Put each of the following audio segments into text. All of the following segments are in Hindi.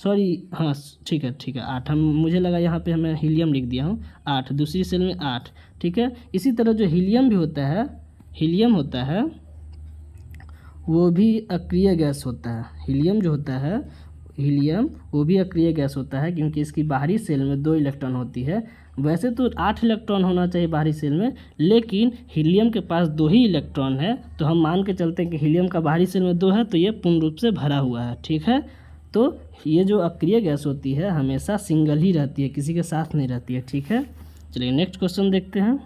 सॉरी, हाँ ठीक है ठीक है 8, हम मुझे लगा यहाँ पे मैं हीलियम लिख दिया हूँ 8, दूसरी सेल में 8, ठीक है। इसी तरह जो हीलियम भी होता है, हीलियम होता है वो भी अक्रिय गैस होता है। हीलियम जो होता है, हीलियम वो भी अक्रिय गैस होता है, क्योंकि इसकी बाहरी सेल में 2 इलेक्ट्रॉन होती है। वैसे तो 8 इलेक्ट्रॉन होना चाहिए बाहरी सेल में, लेकिन हीलियम के पास 2 ही इलेक्ट्रॉन है, तो हम मान के चलते हैं कि हीलियम का बाहरी सेल में 2 है, तो ये पूर्ण रूप से भरा हुआ है, ठीक है। तो ये जो अक्रिय गैस होती है हमेशा सिंगल ही रहती है, किसी के साथ नहीं रहती है, ठीक है। चलिए नेक्स्ट क्वेश्चन देखते हैं।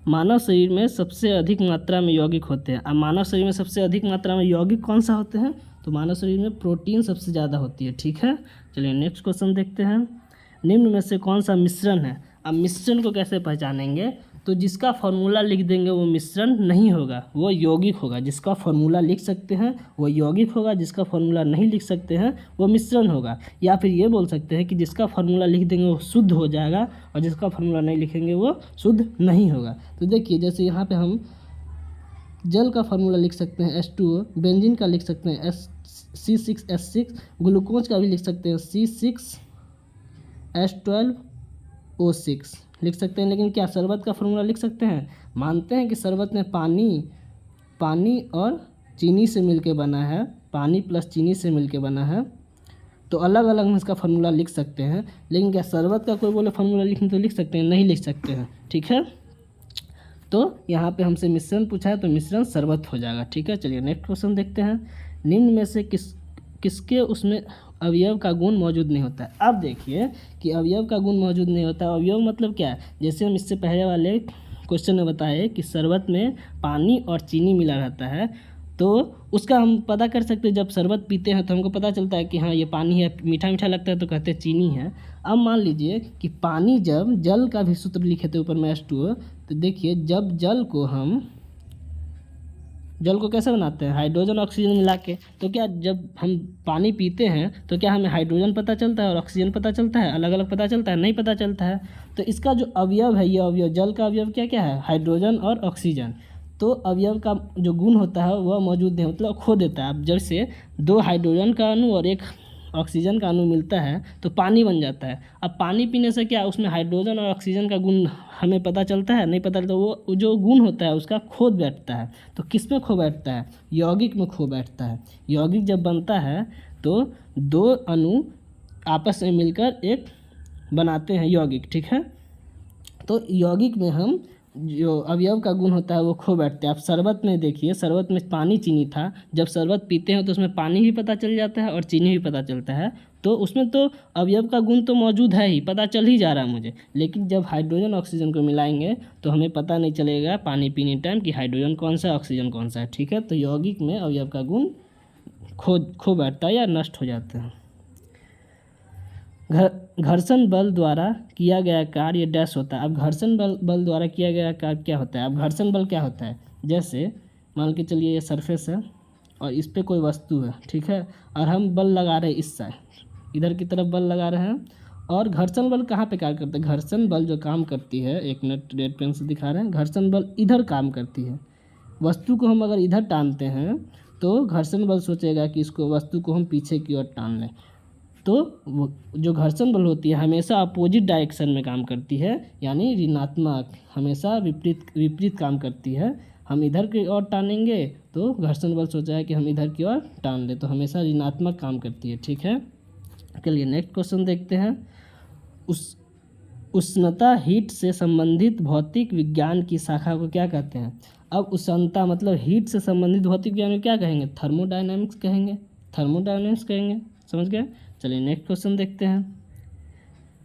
मानव शरीर में सबसे अधिक मात्रा में यौगिक होते हैं। अब मानव शरीर में सबसे अधिक मात्रा में यौगिक कौन सा होते हैं? तो मानव शरीर में प्रोटीन सबसे ज़्यादा होती है, ठीक है। चलिए नेक्स्ट क्वेश्चन देखते हैं। निम्न में से कौन सा मिश्रण है? अब मिश्रण को कैसे पहचानेंगे? तो जिसका फॉर्मूला लिख देंगे वो मिश्रण नहीं होगा, वो यौगिक होगा। जिसका फॉर्मूला लिख सकते हैं वो यौगिक होगा, जिसका फॉर्मूला नहीं लिख सकते हैं वो मिश्रण होगा। या फिर ये बोल सकते हैं कि जिसका फॉर्मूला लिख देंगे वो शुद्ध हो जाएगा, और जिसका फॉर्मूला नहीं लिखेंगे वो शुद्ध नहीं होगा। तो देखिए जैसे यहाँ पे हम जल का फार्मूला लिख सकते हैं H2O, बेंजीन का लिख सकते हैं C6H6, ग्लूकोज का भी लिख सकते हैं C6H12O6 लिख सकते हैं। लेकिन क्या शरबत का फार्मूला लिख सकते हैं? मानते हैं कि शरबत में पानी और चीनी से मिलके बना है, पानी प्लस चीनी से मिलके बना है, तो अलग अलग हम इसका फार्मूला लिख सकते हैं। लेकिन क्या शरबत का कोई बोले फार्मूला लिखने तो लिख सकते हैं? नहीं लिख सकते हैं, ठीक है। तो यहाँ पे हमसे मिश्रण पूछा है, तो मिश्रण शरबत हो जाएगा, ठीक है। चलिए नेक्स्ट क्वेश्चन देखते हैं। निम्न में से किसके उसमें अवयव का गुण मौजूद नहीं होता है? अब देखिए कि अवयव का गुण मौजूद नहीं होता है, अवयव मतलब क्या है? जैसे हम इससे पहले वाले क्वेश्चन में बताए कि शरबत में पानी और चीनी मिला रहता है, तो उसका हम पता कर सकते हैं। जब शरबत पीते हैं तो हमको पता चलता है कि हाँ ये पानी है, मीठा मीठा लगता है तो कहते हैं चीनी है। अब मान लीजिए कि पानी, जब जल का भी सूत्र लिखे थे ऊपर में H2O, तो देखिए जब जल को कैसे बनाते हैं? हाइड्रोजन ऑक्सीजन मिला के। तो क्या जब हम पानी पीते हैं तो क्या हमें हाइड्रोजन पता चलता है और ऑक्सीजन पता चलता है? अलग अलग पता चलता है? नहीं पता चलता है। तो इसका जो अवयव है, ये अवयव, जल का अवयव क्या क्या है? हाइड्रोजन और ऑक्सीजन। तो अवयव का जो गुण होता है वह मौजूद नहीं, मतलब खो देता है। अब जैसे 2 हाइड्रोजन का अणु और 1 ऑक्सीजन का अणु मिलता है तो पानी बन जाता है। अब पानी पीने से क्या उसमें हाइड्रोजन और ऑक्सीजन का गुण हमें पता चलता है? नहीं पता चलता। वो जो गुण होता है उसका खो बैठता है। तो किस में खो बैठता है? यौगिक में खो बैठता है। यौगिक जब बनता है तो 2 अणु आपस में मिलकर एक बनाते हैं यौगिक, ठीक है। तो यौगिक में हम जो अवयव का गुण होता है वो खो बैठते हैं। आप शरबत में देखिए, शरबत में पानी चीनी था, जब शरबत पीते हैं तो उसमें पानी भी पता चल जाता है और चीनी भी पता चलता है। तो उसमें तो अवयव का गुण तो मौजूद है ही, पता चल ही जा रहा है मुझे। लेकिन जब हाइड्रोजन ऑक्सीजन को मिलाएंगे तो हमें पता नहीं चलेगा पानी पीने टाइम कि हाइड्रोजन कौन सा है, ऑक्सीजन कौन सा है, ठीक है। तो यौगिक में अवयव का गुण खो बैठता है या नष्ट हो जाता है। घर्षण बल द्वारा किया गया कार्य डैश होता है। अब घर्षण बल द्वारा किया गया कार्य क्या होता है? अब घर्षण बल क्या होता है? जैसे मान के चलिए ये सरफेस है और इस पर कोई वस्तु है, ठीक है, और हम बल लगा रहे हैं इस साइड, इधर की तरफ बल लगा रहे हैं। और घर्षण बल कहाँ पे कार्य करता है? घर्षण बल जो काम करती है, एक मिनट रेड पेन से दिखा रहे हैं, घर्षण बल इधर काम करती है। वस्तु को हम अगर इधर टानते हैं तो घर्षण बल सोचेगा कि इसको, वस्तु को हम पीछे की ओर टान लें। तो वो जो घर्षण बल होती है हमेशा अपोजिट डायरेक्शन में काम करती है, यानी ऋणात्मक, हमेशा विपरीत काम करती है। हम इधर की ओर टानेंगे तो घर्षण बल सोचा है कि हम इधर की ओर टान ले, तो हमेशा ऋणात्मक काम करती है, ठीक है। चलिए नेक्स्ट क्वेश्चन देखते हैं। उष्णता हीट से संबंधित भौतिक विज्ञान की शाखा को क्या कहते हैं? अब उष्णता मतलब हीट से संबंधित भौतिक विज्ञान को क्या कहेंगे? थर्मोडायनामिक्स कहेंगे, थर्मोडायनामिक्स कहेंगे, समझ गए। चलिए नेक्स्ट क्वेश्चन देखते हैं।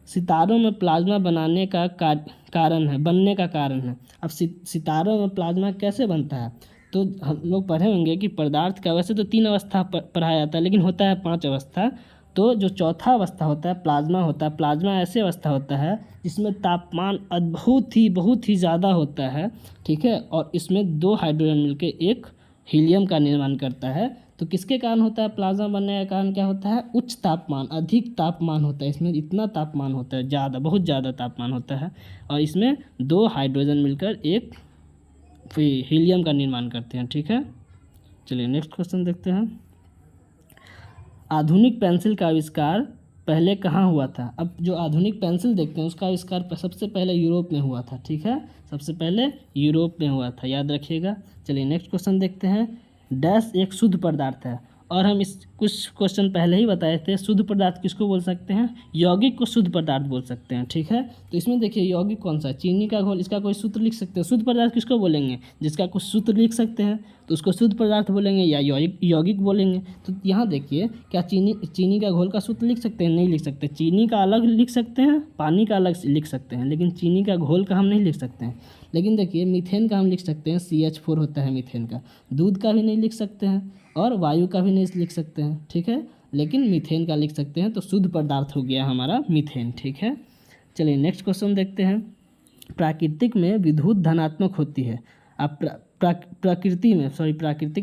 सितारों में प्लाज्मा बनाने का कारण है, बनने का कारण है। अब सितारों में प्लाज्मा कैसे बनता है? तो हम लोग पढ़े होंगे कि पदार्थ का, वैसे तो 3 अवस्था पढ़ाया जाता है लेकिन होता है 5 अवस्था। तो जो चौथा अवस्था होता है प्लाज्मा होता है। प्लाज्मा ऐसे अवस्था होता है जिसमें तापमान बहुत ही ज़्यादा होता है, ठीक है, और इसमें 2 हाइड्रोजन मिलकर एक हीलियम का निर्माण करता है। तो किसके कारण होता है? प्लाज्मा बनने का कारण क्या होता है? उच्च तापमान, अधिक तापमान होता है। इसमें इतना तापमान होता है, ज़्यादा, बहुत ज़्यादा तापमान होता है, और इसमें 2 हाइड्रोजन मिलकर एक हीलियम का निर्माण करते हैं, ठीक है। चलिए नेक्स्ट क्वेश्चन देखते हैं। आधुनिक पेंसिल का आविष्कार पहले कहाँ हुआ था। अब जो आधुनिक पेंसिल देखते हैं उसका आविष्कार सबसे पहले यूरोप में हुआ था, ठीक है, सबसे पहले यूरोप में हुआ था, याद रखिएगा। चलिए नेक्स्ट क्वेश्चन देखते हैं। डैश एक शुद्ध पदार्थ है, और हम इस कुछ क्वेश्चन पहले ही बताए थे, शुद्ध पदार्थ किसको बोल सकते हैं, यौगिक को शुद्ध पदार्थ बोल सकते हैं, ठीक है। तो इसमें देखिए यौगिक कौन सा है, चीनी का घोल, इसका कोई सूत्र लिख सकते हैं। शुद्ध पदार्थ किसको बोलेंगे, जिसका कुछ सूत्र लिख सकते हैं तो उसको शुद्ध पदार्थ बोलेंगे या यौगिक बोलेंगे। तो यहाँ देखिए क्या चीनी का घोल का सूत्र लिख सकते हैं, नहीं लिख सकते। चीनी का अलग लिख सकते हैं, पानी का अलग लिख सकते हैं, लेकिन चीनी का घोल का हम नहीं लिख सकते हैं। लेकिन देखिए मीथेन का हम लिख सकते हैं, CH4 होता है मीथेन का। दूध का भी नहीं लिख सकते हैं और वायु का भी नहीं लिख सकते हैं, ठीक है, लेकिन मीथेन का लिख सकते हैं। तो शुद्ध पदार्थ हो गया हमारा मीथेन, ठीक है। चलिए नेक्स्ट क्वेश्चन देखते हैं। प्राकृतिक में विद्युत धनात्मक होती है। अब प्राकृतिक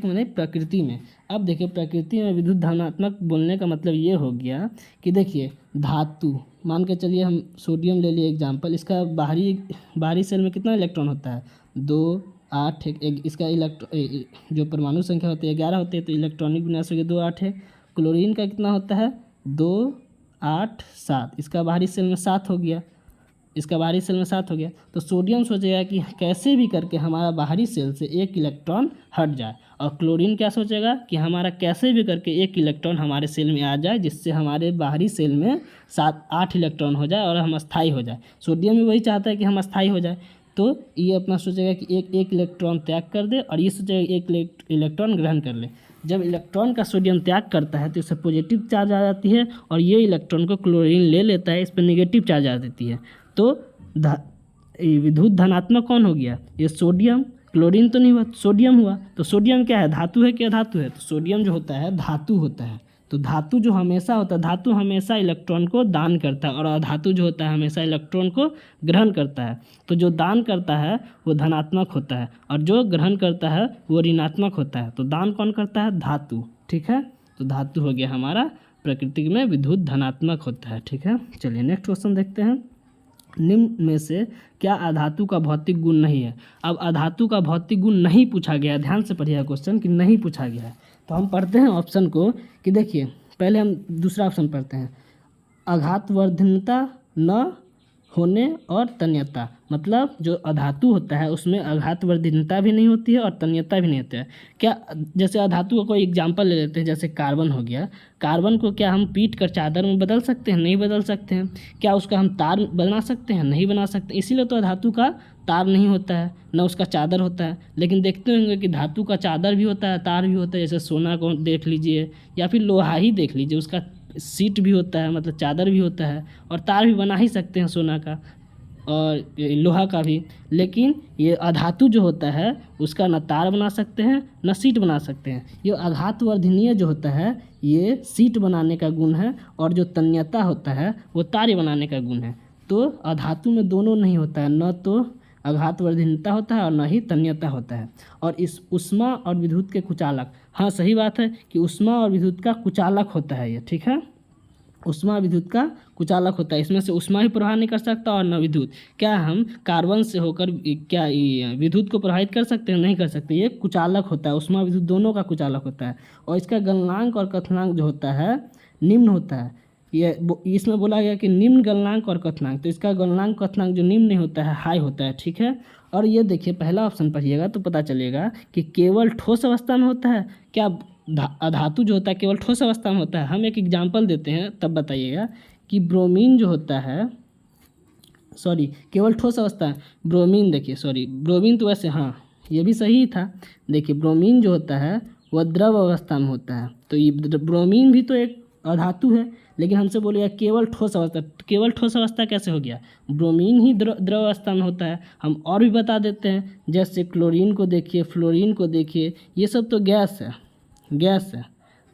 में नहीं, प्रकृति में। अब देखिए प्रकृति में विद्युत धनात्मक बोलने का मतलब ये हो गया कि देखिए धातु, मान के चलिए हम सोडियम ले लिए एग्जाम्पल, इसका बाहरी सेल में कितना इलेक्ट्रॉन होता है, 2 8 इसका जो परमाणु संख्या होती है 11 होती है, तो इलेक्ट्रॉनिक विन्यास हो गया 2 8 है। क्लोरीन का कितना होता है, 2 8 7, इसका बाहरी सेल में 7 हो गया, इसका बाहरी सेल में 7 हो गया। तो सोडियम सोचेगा कि कैसे भी करके हमारा बाहरी सेल से 1 इलेक्ट्रॉन हट जाए, और क्लोरीन क्या सोचेगा कि हमारा कैसे भी करके 1 इलेक्ट्रॉन हमारे सेल में आ जाए, जिससे हमारे बाहरी सेल में 7 8 इलेक्ट्रॉन हो जाए और हम अस्थाई हो जाए। सोडियम भी वही चाहता है कि हम अस्थाई हो जाए, तो ये अपना सोचेगा कि एक इलेक्ट्रॉन त्याग कर दे, और ये सोचेगा 1 इलेक्ट्रॉन ग्रहण कर ले। जब इलेक्ट्रॉन का सोडियम त्याग करता है तो इससे पॉजिटिव चार्ज आ जाती है, और ये इलेक्ट्रॉन को क्लोरीन ले लेता है, इस पर निगेटिव चार्ज आ देती है। तो विद्युत धनात्मक कौन हो गया, ये सोडियम। क्लोरीन तो नहीं हुआ, सोडियम हुआ। तो सोडियम क्या है, धातु है, क्या धातु है, तो सोडियम जो होता है धातु होता है। तो धातु जो हमेशा होता है, धातु हमेशा इलेक्ट्रॉन को दान करता है, और अधातु जो होता है हमेशा इलेक्ट्रॉन को ग्रहण करता है। तो जो दान करता है वो धनात्मक होता है, और जो ग्रहण करता है वो ऋणात्मक होता है। तो दान कौन करता है, धातु, ठीक है। तो धातु हो गया हमारा प्रकृति में विद्युत धनात्मक होता है, ठीक है। चलिए नेक्स्ट क्वेश्चन देखते हैं। निम्न में से क्या अधातु का भौतिक गुण नहीं है। अब अधातु का भौतिक गुण नहीं पूछा गया है, ध्यान से पढ़िएगा क्वेश्चन कि नहीं पूछा गया है। तो हम पढ़ते हैं ऑप्शन को कि देखिए पहले हम दूसरा ऑप्शन पढ़ते हैं, आघातवर्धनता न होने और तन्यता। मतलब जो अधातु होता है उसमें आघातवर्धनता भी नहीं होती है और तन्यता भी नहीं होती है। क्या, जैसे अधातु का कोई एग्जांपल ले लेते हैं, जैसे कार्बन हो गया। कार्बन को क्या हम पीट कर चादर में बदल सकते हैं, नहीं बदल सकते हैं। क्या उसका हम तार बना सकते हैं, नहीं बना सकते। इसीलिए तो अधातु का तार नहीं होता है, ना उसका चादर होता है। लेकिन देखते होंगे कि धातु का चादर भी होता है, तार भी होता है। जैसे सोना को देख लीजिए, या फिर लोहा ही देख लीजिए, उसका सीट भी होता है, मतलब चादर भी होता है, और तार भी बना ही सकते हैं सोना का और लोहा का भी। लेकिन ये अधातु जो होता है उसका न तार बना सकते हैं न सीट बना सकते हैं। ये आघातवर्धनीय जो होता है ये सीट बनाने का गुण है, और जो तन्यता होता है वो तार बनाने का गुण है। तो अधातु में दोनों नहीं होता है, न तो आघातवर्धनीयता होता है और न ही तन्यता होता है। और इस ऊष्मा और विद्युत के कुचालक, हाँ सही बात है कि ऊष्मा और विद्युत का कुचालक होता है ये, ठीक है। ऊष्मा विद्युत का कुचालक होता है, इसमें से ऊष्मा भी प्रवाह नहीं कर सकता और न विद्युत। क्या हम कार्बन से होकर क्या विद्युत को प्रभावित कर सकते हैं, नहीं कर सकते। ये कुचालक होता है, ऊष्मा विद्युत दोनों का कुचालक होता है। और इसका गलनांक और कथनांक जो होता है निम्न होता है। ये इसमें बोला गया कि निम्न गलनांक और कथनांक, तो इसका गलनांक कथनांक जो निम्न नहीं होता है हाई होता है, ठीक है। और ये देखिए पहला ऑप्शन पढ़िएगा तो पता चलेगा कि केवल ठोस अवस्था में होता है। क्या अधातु जो होता है केवल ठोस अवस्था में होता है। हम एक एग्जाम्पल देते हैं तब बताइएगा कि ब्रोमीन जो होता है, सॉरी केवल ठोस अवस्था है। ब्रोमीन देखिए, सॉरी ब्रोमीन तो वैसे हाँ ये भी सही था। देखिए ब्रोमीन जो होता है वह द्रव अवस्था में होता है, तो ये ब्रोमीन भी तो एक अधातु है। लेकिन हमसे बोलेगा केवल ठोस अवस्था, केवल ठोस अवस्था कैसे हो गया, ब्रोमीन ही द्रव अवस्था में होता है। हम और भी बता देते हैं, जैसे क्लोरीन को देखिए, फ्लोरीन को देखिए, ये सब तो गैस है, गैस है।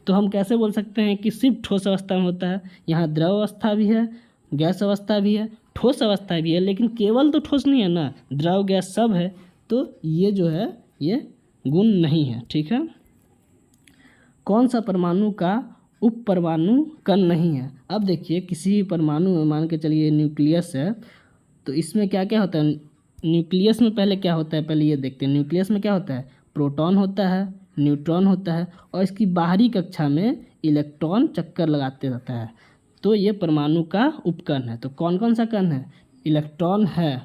तो हम कैसे बोल सकते हैं कि सिर्फ ठोस अवस्था में होता है। यहाँ द्रव अवस्था भी है, गैस अवस्था भी है, ठोस अवस्था भी है, लेकिन केवल तो ठोस नहीं है ना, द्रव गैस सब है। तो ये जो है ये गुण नहीं है, ठीक है। कौन सा परमाणु का उप परमाणु कण नहीं है। अब देखिए किसी भी परमाणु में मान के चलिए न्यूक्लियस है, तो इसमें क्या क्या होता है। न्यूक्लियस में पहले क्या होता है, पहले ये देखते हैं। न्यूक्लियस में क्या होता है, प्रोटॉन होता है, न्यूट्रॉन होता है और इसकी बाहरी कक्षा में इलेक्ट्रॉन चक्कर लगाते रहता है। तो ये परमाणु का उपकण है। तो कौन कौन सा कण है? इलेक्ट्रॉन है,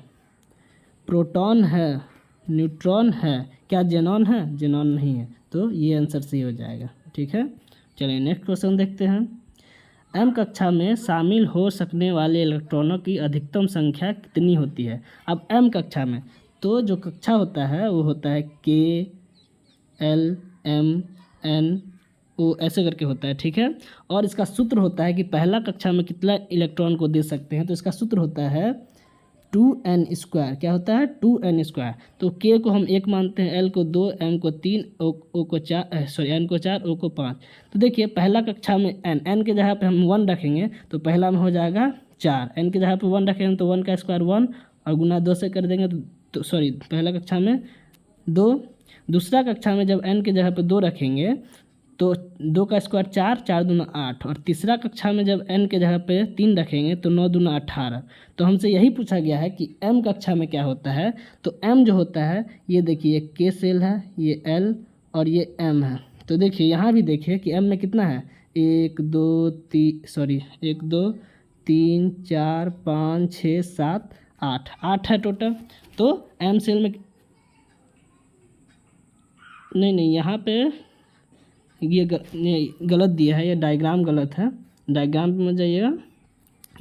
प्रोटॉन है, न्यूट्रॉन है, क्या जेनॉन है? जेनॉन नहीं है। तो ये आंसर सही हो जाएगा। ठीक है, चलिए नेक्स्ट क्वेश्चन देखते हैं। एम कक्षा में शामिल हो सकने वाले इलेक्ट्रॉनों की अधिकतम संख्या कितनी होती है? अब एम कक्षा में तो जो कक्षा होता है वो होता है के, एल, एम, एन, ओ, ऐसे करके होता है। ठीक है, और इसका सूत्र होता है कि पहला कक्षा में कितना इलेक्ट्रॉन को दे सकते हैं। तो इसका सूत्र होता है 2n²। क्या होता है? 2n²। तो k को हम 1 मानते हैं, l को 2, m को 3, o को 4, n को 4, o को 5। तो देखिए पहला कक्षा में n के जगह पे हम 1 रखेंगे तो पहला में हो जाएगा 4, n के जगह पे 1 रखेंगे तो 1 का स्क्वायर 1 और गुना 2 से कर देंगे तो सॉरी पहला कक्षा में 2, दूसरा कक्षा में जब n के जगह पे 2 रखेंगे तो 2 का स्क्वायर 4, 4 दूना 8 और तीसरा कक्षा में जब n के जगह पे 3 रखेंगे तो 9 दूना 18। तो हमसे यही पूछा गया है कि m कक्षा में क्या होता है। तो m जो होता है ये देखिए k सेल है, ये l और ये m है। तो देखिए यहाँ भी देखिए कि m में कितना है, 1 2 3 4 5 6 7 8 है टोटल। तो m सेल में नहीं यहाँ पे ये गलत दिया है, ये डायग्राम गलत है। डायग्राम पे मत जाइएगा,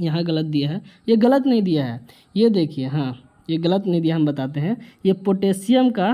यहाँ गलत दिया है, ये गलत नहीं दिया है। ये देखिए, हाँ ये गलत नहीं दिया, हम बताते हैं। ये पोटेशियम का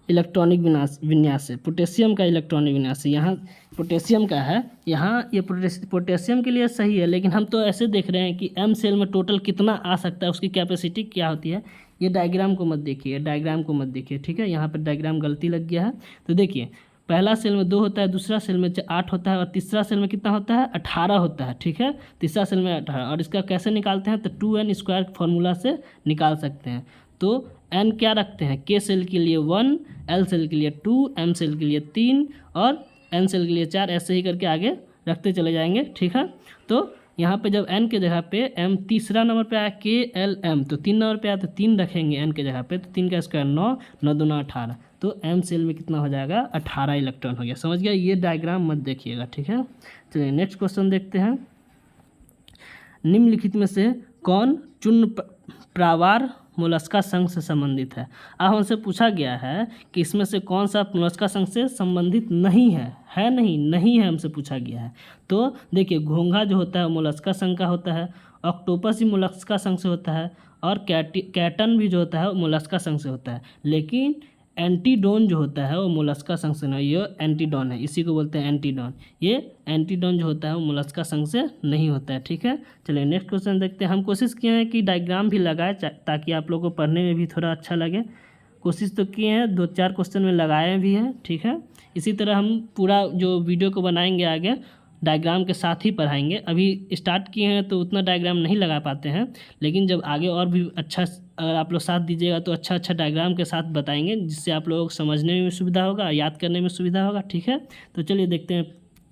इलेक्ट्रॉनिक विन्यास है, पोटेशियम का इलेक्ट्रॉनिक विन्यास है। यहाँ पोटेशियम का है, यहाँ ये पोटेशियम के लिए सही है। लेकिन हम तो ऐसे देख रहे हैं कि एम सेल में टोटल कितना आ सकता है, उसकी कैपेसिटी क्या होती है। ये डायग्राम को मत देखिए, डायग्राम को मत देखिए। ठीक है, यहाँ पर डायग्राम गलती लग गया है। तो देखिए पहला सेल में 2 होता है, दूसरा सेल में 8 होता है और तीसरा सेल में कितना होता है, 18 होता है। ठीक है, तीसरा सेल में 18। और इसका कैसे निकालते हैं, तो 2n² फार्मूला से निकाल सकते हैं। तो n क्या रखते हैं, k सेल के लिए 1, l सेल के लिए 2, m सेल के लिए 3 और n सेल के लिए 4, ऐसे ही करके आगे रखते चले जाएंगे। ठीक है, तो यहाँ पे जब n के जगह पे m तीसरा नंबर पे आया, k, l, m तो 3 नंबर पे आया तो 3 रखेंगे n के जगह पे, तो 3 का स्क्वायर 9, 9 दूना 18। तो m सेल में कितना हो जाएगा, 18 इलेक्ट्रॉन हो गया। समझ गया, ये डायग्राम मत देखिएगा। ठीक है, चलिए नेक्स्ट क्वेश्चन देखते हैं। निम्नलिखित में से कौन चूर्ण प्रावार मोलस्का संघ से संबंधित है? अब हमसे पूछा गया है कि इसमें से कौन सा मोलस्का संघ से संबंधित नहीं है नहीं है, हमसे पूछा गया है। तो देखिए घोंघा जो होता है मोलस्का संघ का होता है, ऑक्टोपस ही मोलस्का संघ से होता है और कैटन भी जो होता है वो मोलस्का संघ से होता है। लेकिन एंटीडोन जो होता है वो मोलस्का संघ से नहीं, ये एंटीडोन है, इसी को बोलते हैं एंटीडोन। ये एंटीडोन जो होता है वो मोलस्का संघ से नहीं होता है। ठीक है, चलिए नेक्स्ट क्वेश्चन देखते हैं। हम कोशिश किए हैं कि डायग्राम भी लगाए ताकि आप लोगों को पढ़ने में भी थोड़ा अच्छा लगे। कोशिश तो किए हैं, 2-4 क्वेश्चन में लगाए भी हैं। ठीक है, इसी तरह हम पूरा जो वीडियो को बनाएंगे आगे डायग्राम के साथ ही पढ़ाएंगे। अभी स्टार्ट किए हैं तो उतना डायग्राम नहीं लगा पाते हैं, लेकिन जब आगे और भी अच्छा अगर आप लोग साथ दीजिएगा तो अच्छा अच्छा डायग्राम के साथ बताएंगे, जिससे आप लोगों को समझने में सुविधा होगा, याद करने में सुविधा होगा। ठीक है, तो चलिए देखते हैं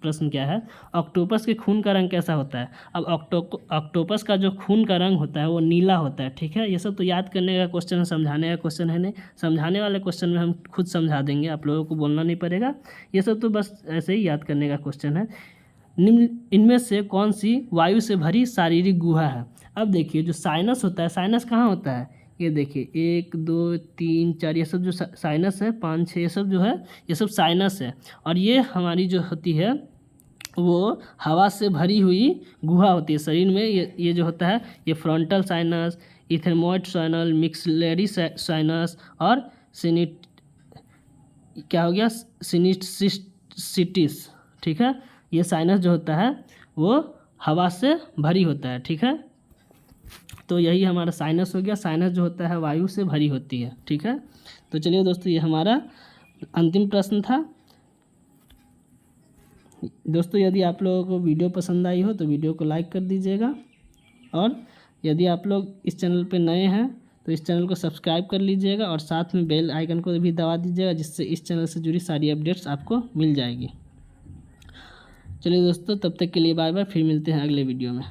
प्रश्न क्या है। ऑक्टोपस के खून का रंग कैसा होता है? अब ऑक्टोपस का जो खून का रंग होता है वो नीला होता है। ठीक है, ये सब तो याद करने का क्वेश्चन है, समझाने का क्वेश्चन है नहीं। समझाने वाले क्वेश्चन में हम खुद समझा देंगे, आप लोगों को बोलना नहीं पड़ेगा। ये सब तो बस ऐसे ही याद करने का क्वेश्चन है। निम्न इनमें से कौन सी वायु से भरी शारीरिक गुहा है? अब देखिए जो साइनस होता है, साइनस कहाँ होता है, ये देखिए 1 2 3 4 ये सब जो साइनस है, 5 6 ये सब जो है ये सब साइनस है। और ये हमारी जो होती है वो हवा से भरी हुई गुहा होती है शरीर में। ये जो होता है ये फ्रंटल साइनस, इथेमोइड साइनल, मिक्सलरी साइनस और क्या हो गया सिनिसिटिस। ठीक है, ये साइनस जो होता है वो हवा से भरी होता है। ठीक है, तो यही हमारा साइनस हो गया। साइनस जो होता है वायु से भरी होती है। ठीक है, तो चलिए दोस्तों ये हमारा अंतिम प्रश्न था। दोस्तों यदि आप लोगों को वीडियो पसंद आई हो तो वीडियो को लाइक कर दीजिएगा, और यदि आप लोग इस चैनल पे नए हैं तो इस चैनल को सब्सक्राइब कर लीजिएगा और साथ में बेल आइकन को भी दबा दीजिएगा, जिससे इस चैनल से जुड़ी सारी अपडेट्स आपको मिल जाएगी। चलिए दोस्तों तब तक के लिए बाय बाय, फिर मिलते हैं अगले वीडियो में।